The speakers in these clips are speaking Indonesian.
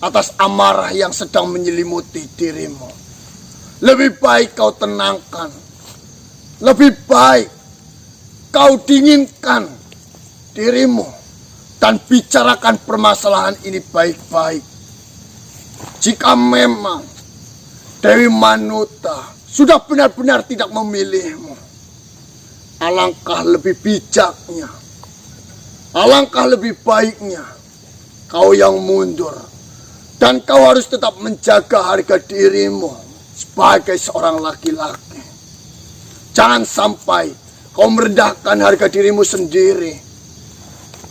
atas amarah yang sedang menyelimuti dirimu. Lebih baik kau tenangkan. Lebih baik kau dinginkan dirimu dan bicarakan permasalahan ini baik-baik. Jika memang Dewi Manuta sudah benar-benar tidak memilihmu, alangkah lebih bijaknya, alangkah lebih baiknya kau yang mundur. Dan kau harus tetap menjaga harga dirimu sebagai seorang laki-laki. Jangan sampai kau merendahkan harga dirimu sendiri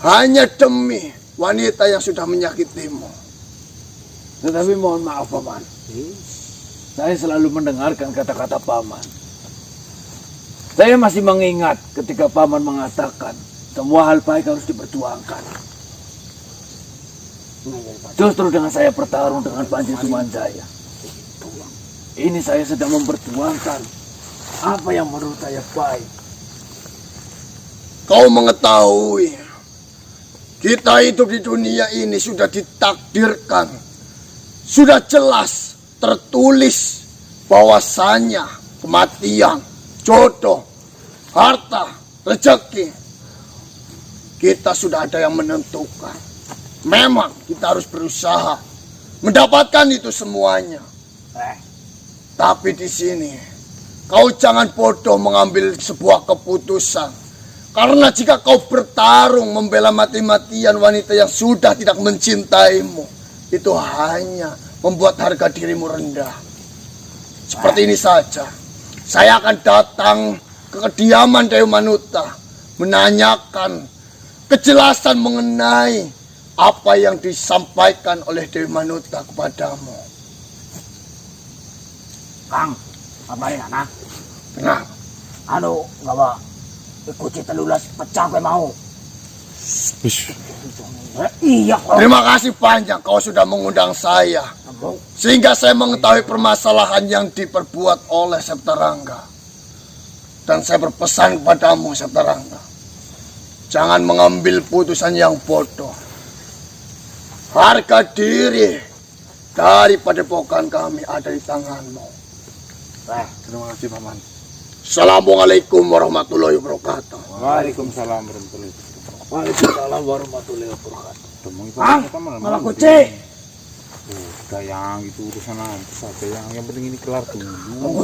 hanya demi wanita yang sudah menyakitimu. Tetapi mohon maaf Paman, saya selalu mendengarkan kata-kata Paman. Saya masih mengingat ketika Paman mengatakan semua hal baik harus diperjuangkan. Justru dengan saya bertarung dengan Panji Sumanjaya, ini saya sedang memperjuangkan apa yang menurut saya baik. Kau mengetahui, kita hidup di dunia ini sudah ditakdirkan, sudah jelas tertulis bahwasanya kematian, jodoh, harta, rezeki, kita sudah ada yang menentukan. Memang kita harus berusaha mendapatkan itu semuanya. Tapi di sini kau jangan bodoh mengambil sebuah keputusan. Karena jika kau bertarung membela mati-matian wanita yang sudah tidak mencintaimu, itu hanya membuat harga dirimu rendah. Seperti ini saja. Saya akan datang ke kediaman Dewi Manuta, menanyakan kejelasan mengenai apa yang disampaikan oleh Dewi Manuta kepadamu. Kang, apa ya nak? Kenapa? Anu, ngawa kunci telulas pecah gue mau. Iya kok. Terima kasih panjang kau sudah mengundang saya, sehingga saya mengetahui permasalahan yang diperbuat oleh Septarangga. Dan saya berpesan kepadamu Septarangga, jangan mengambil putusan yang bodoh. Harga diri dari padepokan kami ada di tanganmu. Terima kasih Paman. Assalamualaikum warahmatullahi wabarakatuh. Waalaikumsalam warahmatullahi wabarakatuh. Waalaikumsalam warahmatullahi wabarakatuh. Malah kunci. Udah yang itu urusan nanti saja, yang penting ini kelar dulu.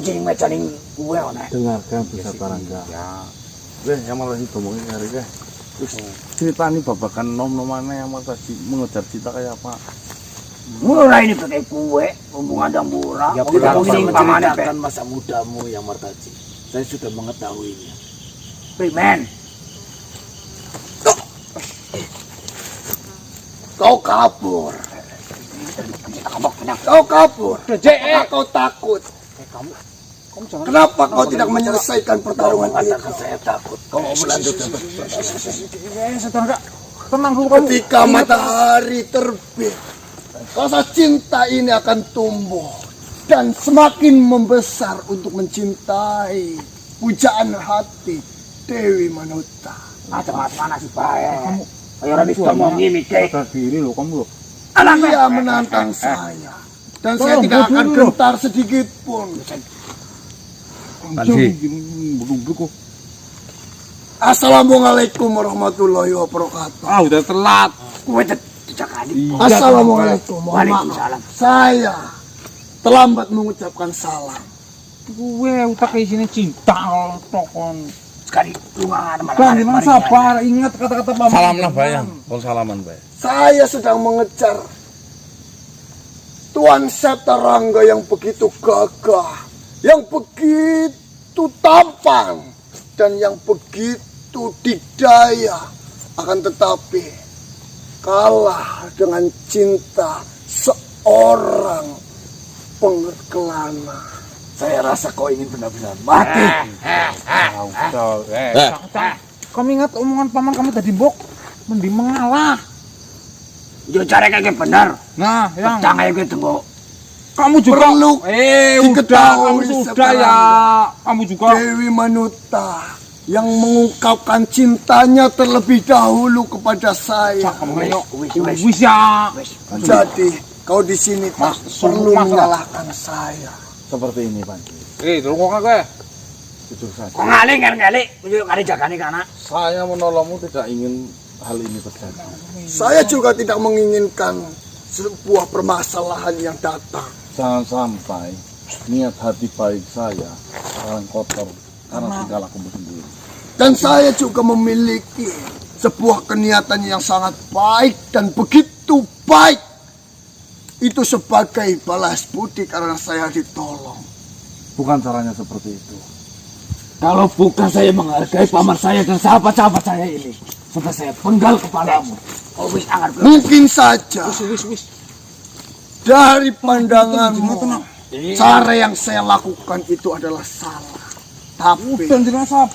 Kunci meja ning gue ana. Dengarkan bisa Tarangga. Ya. Weh, yang malah ngomongin hari deh. Terus cerita nih babakan nom-nomannya yang tadi mengejar cinta kayak apa? Mulai ini pakai kue, hubungan dan murah. Ya Kita perlu ngomongin paman menceritakan masa mudamu yang Martaji. Saya sudah mengetahuinya. Primen. Kau kabur. Kau kabur. Apakah kau takut? Kenapa kau tidak menyelesaikan pertarungan ini? Saya takut. Kau mau melanjutkan? Tenang dulu kamu. Ketika matahari terbit, rasa cinta ini akan tumbuh dan semakin membesar untuk mencintai pujaan hati Dewi Manuta. Macam-macam mana sih Pak? Ayo Rabi ngomong gini kek. Sadar diri loh kamu loh. Dia menantang saya dan saya tidak akan gentar sedikit pun. Assalamualaikum warahmatullahi wabarakatuh. Ah udah telat. Kue cekali. Assalamualaikum. Mohon maaf. Waalaikumsalam. Saya terlambat mengucapkan salam. Gue utak isinya cinta tokon. Sekali luangan malah. Bang, gimana sabar? Ingat kata-kata Paman. Salam lah bayang. Kalau salaman bayang. Saya sedang mengejar Tuan Septarangga yang begitu gagah, yang begitu tampan, dan yang begitu didaya. Akan tetapi kalah dengan cinta seorang pengelana. Saya rasa kau ingin benar-benar mati. Kamu ingat omongan Paman kamu tadi Bok? Mending mengalah. Yo cara kayak benar. Nah, yang Pecah kayak gitu kok. kamu juga. Perlu udah diketahui kamu sudah sekarang. ya. Kamu juga. Dewi Manuta yang mengungkapkan cintanya terlebih dahulu kepada saya. Kamu wis ya. Jadi Kau di sini tak perlu menyalahkan saya. Seperti ini Panji. Tolong kok kowe. Jujur saja. Kok ngalih, yuk kali jagani kana. Saya menolongmu tidak ingin hal ini terjadi. Saya juga tidak menginginkan sebuah permasalahan yang datang. Jangan sampai niat hati baik saya sekarang kotor karena tingkah lakumu sendiri. Dan saya juga memiliki sebuah keniatan yang sangat baik dan begitu baik. Itu sebagai balas budi karena saya ditolong. Bukan caranya seperti itu. Kalau bukan saya menghargai paman saya dan sahabat-sahabat saya ini, sudah saya penggal kepalamu. Oh wis angar. Mungkin saja dari pandanganmu cara yang saya lakukan itu adalah salah. Tapi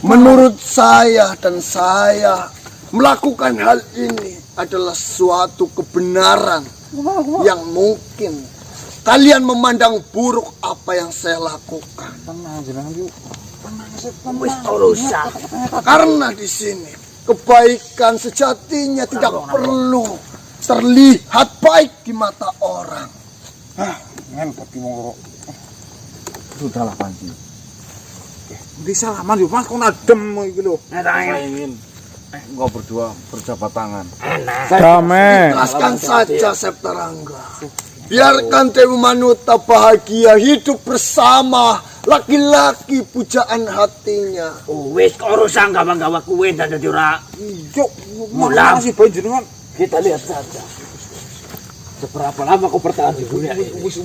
menurut saya dan saya melakukan hal ini adalah suatu kebenaran yang mungkin kalian memandang buruk apa yang saya lakukan. Wis urusan. Karena di sini kebaikan sejatinya tidak perlu terlihat baik di mata orang. Ngentot ki mong Sudahlah Panji. Di salaman yo Mas kok adem iki lho. Saya ingin engkau berdua berjabat tangan. Ikhlaskan saja Septarangga. Biarkan Dewi Manuta bahagia hidup bersama laki-laki pujaan hatinya. Wis urusan gawa-gawa kuwe dadi ora. Yo, Mulam. masih bae jenengan. Kita lihat saja. Seberapa lama kau bertahan di dunia ini? Wis.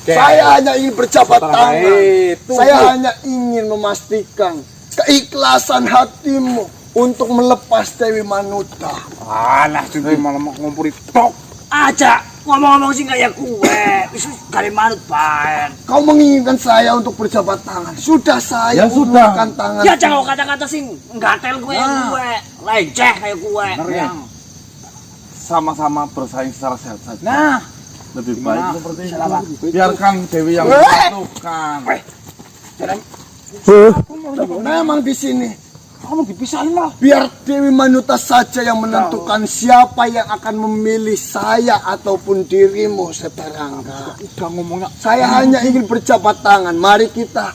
Saya hanya ingin berjabat tangan. Tunggu. Saya hanya ingin memastikan keikhlasan hatimu untuk melepas Dewi Manuta. Alah, sing malah ngumpuri tok. Aja ngomong-ngomong sing kaya kuwe. Wis kali manut bae. Kau menginginkan saya untuk berjabat tangan. Sudah saya Ya sudah. ulurkan tangan. Ya jangan kata-kata sing nggatel kuwe kuwe. Leceh kaya kuwe. Sama-sama bersaing secara sehat saja. Nah, Lebih baik seperti itu. Selamat. Biarkan Dewi yang menentukan. Memang di sini kamu dipisahin lah. biar Dewi Manuta saja yang menentukan siapa yang akan memilih saya ataupun dirimu, Septarangga. Udah ngomongnya. Saya hanya ingin berjabat tangan. Mari kita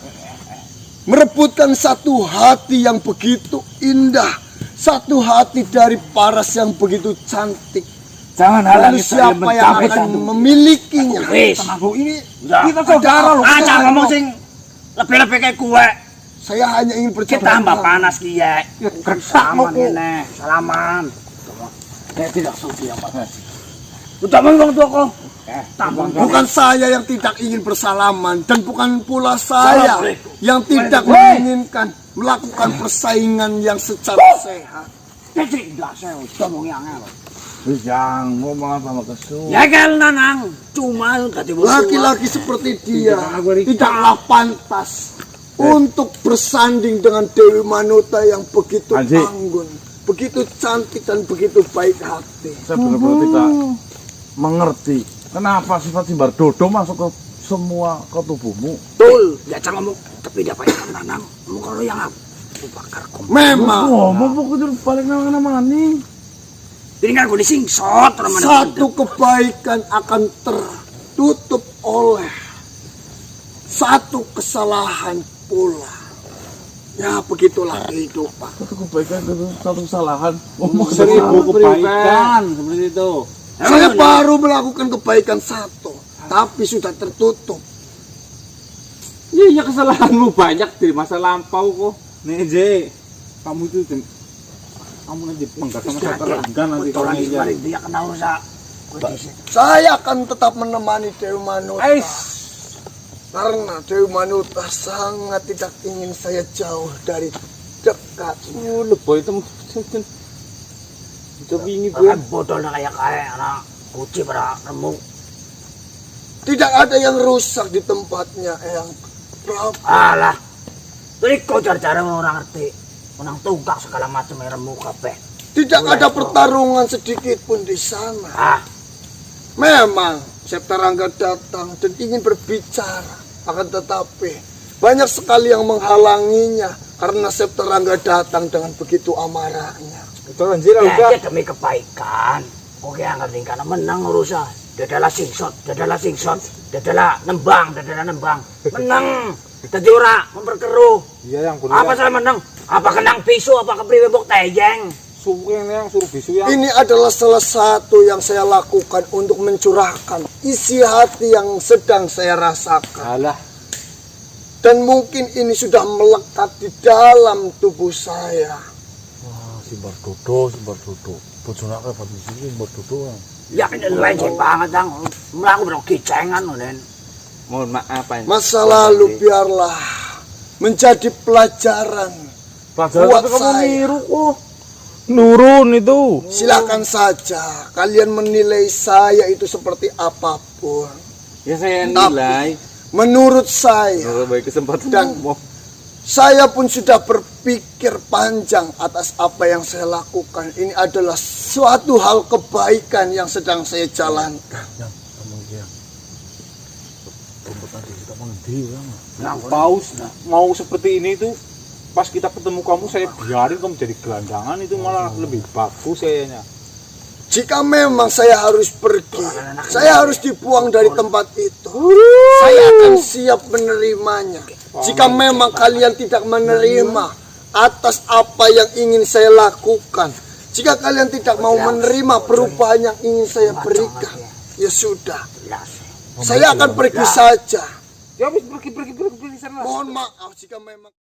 merebutkan satu hati yang begitu indah, satu hati dari paras yang begitu cantik. Jangan Lalu halangi saya siapa yang mencapai akan satu. memilikinya? Wis. Ini Ya. kita saudara loh. Aja ngomong sing lebih-lebih kayak kuwe. Saya hanya ingin berjabat Kita tambah tangan. panas ki ya. Gertak Salaman kok. ngene. Salaman. Saya tidak sudi yang Pak. Udah mengkong tuh kok. Tambah. Bukan saya yang tidak ingin bersalaman dan bukan pula saya Assalamualaikum. yang tidak menginginkan melakukan persaingan yang secara sehat. Tetrik dah saya ngomong yang ngel. Yang ngomong sama kesu. Ya kan nanang. Cuma tadi Laki-laki seperti dia tidaklah pantas untuk bersanding dengan Dewi Manuta yang begitu Anji. anggun, begitu cantik dan begitu baik hati. Saya benar-benar tidak mengerti. Kenapa sifat Simbar Dodo masuk ke semua ke tubuhmu? Betul. Ya jangan ngomong. Tapi dia pakai nanang. Ngomong kalau yang aku bakar kom. Memang Ngomong pokoknya balik nama nih. Ini kan gue disingsot. satu kebaikan akan tertutup oleh satu kesalahan pula. Ya begitulah kehidupan. Satu kebaikan itu satu kesalahan. Ngomong 1000 kebaikan seperti itu. Saya baru melakukan kebaikan satu, tapi sudah tertutup. Iya, kesalahanmu banyak di masa lampau kok. Nih, J. Kamu itu kamu nanti penggak sama Septarangga nanti kalau Orang ngejar. itu dia kenal sa. Saya akan tetap menemani Dewi Manuta. Ais. Karena Dewi Manuta sangat tidak ingin saya jauh dari dekat. Leboy itu wingi Kan bodoh na kaya anak kuci pada remuk. Tidak ada yang rusak di tempatnya, Eyang Prabu. Alah. Jadi kau cara-cara orang ngerti. Menang tunggak segala macam yang remuk kabeh. Tidak ada pertarungan sedikit pun di sana. Ah, Memang Septarangga datang dan ingin berbicara, akan tetapi banyak sekali yang menghalanginya karena Septarangga datang dengan begitu amarahnya. Itu anjir ya udah. dia demi kebaikan. Oke, ngerti karena menang urusan. Dadalah singsot, dadalah nembang. Menang. Dadi ora memperkeruh. Iya yang kudu. Apa saya menang? Apa kenang pisu, apa kepriwe mbok teyeng? Suruh yang suruh bisu yang. Ini adalah salah satu yang saya lakukan untuk mencurahkan isi hati yang sedang saya rasakan. Alah. Dan mungkin ini sudah melekat di dalam tubuh saya. Wah, si Bardodo. Bojone akeh banget iki Bardodo. Ya ini lain banget dang. Mlaku bro kicengan nen. Mohon maaf Pak. Masa lalu biarlah menjadi pelajaran Pelajaran buat tapi kamu saya. niru kok. Nurun itu. Silakan saja kalian menilai saya itu seperti apapun. Ya saya Tapi nilai. menurut saya, Kalau baik kesempatan Dan- ngomong. saya pun sudah berpikir panjang atas apa yang saya lakukan. Ini adalah suatu hal kebaikan yang sedang saya jalankan. Yang kamu iki ya. Rumput nanti kita mengendi orang. Nah, paus mau seperti ini tuh pas kita ketemu kamu saya biarin kamu jadi gelandangan itu malah lebih bagus kayaknya. Jika memang saya harus pergi, saya harus dibuang dari tempat itu. Saya akan siap menerimanya. Jika memang kalian tidak menerima atas apa yang ingin saya lakukan, jika kalian tidak mau menerima perubahan yang ingin saya berikan, ya sudah, saya akan pergi saja. Ya habis pergi sana. Mohon maaf jika memang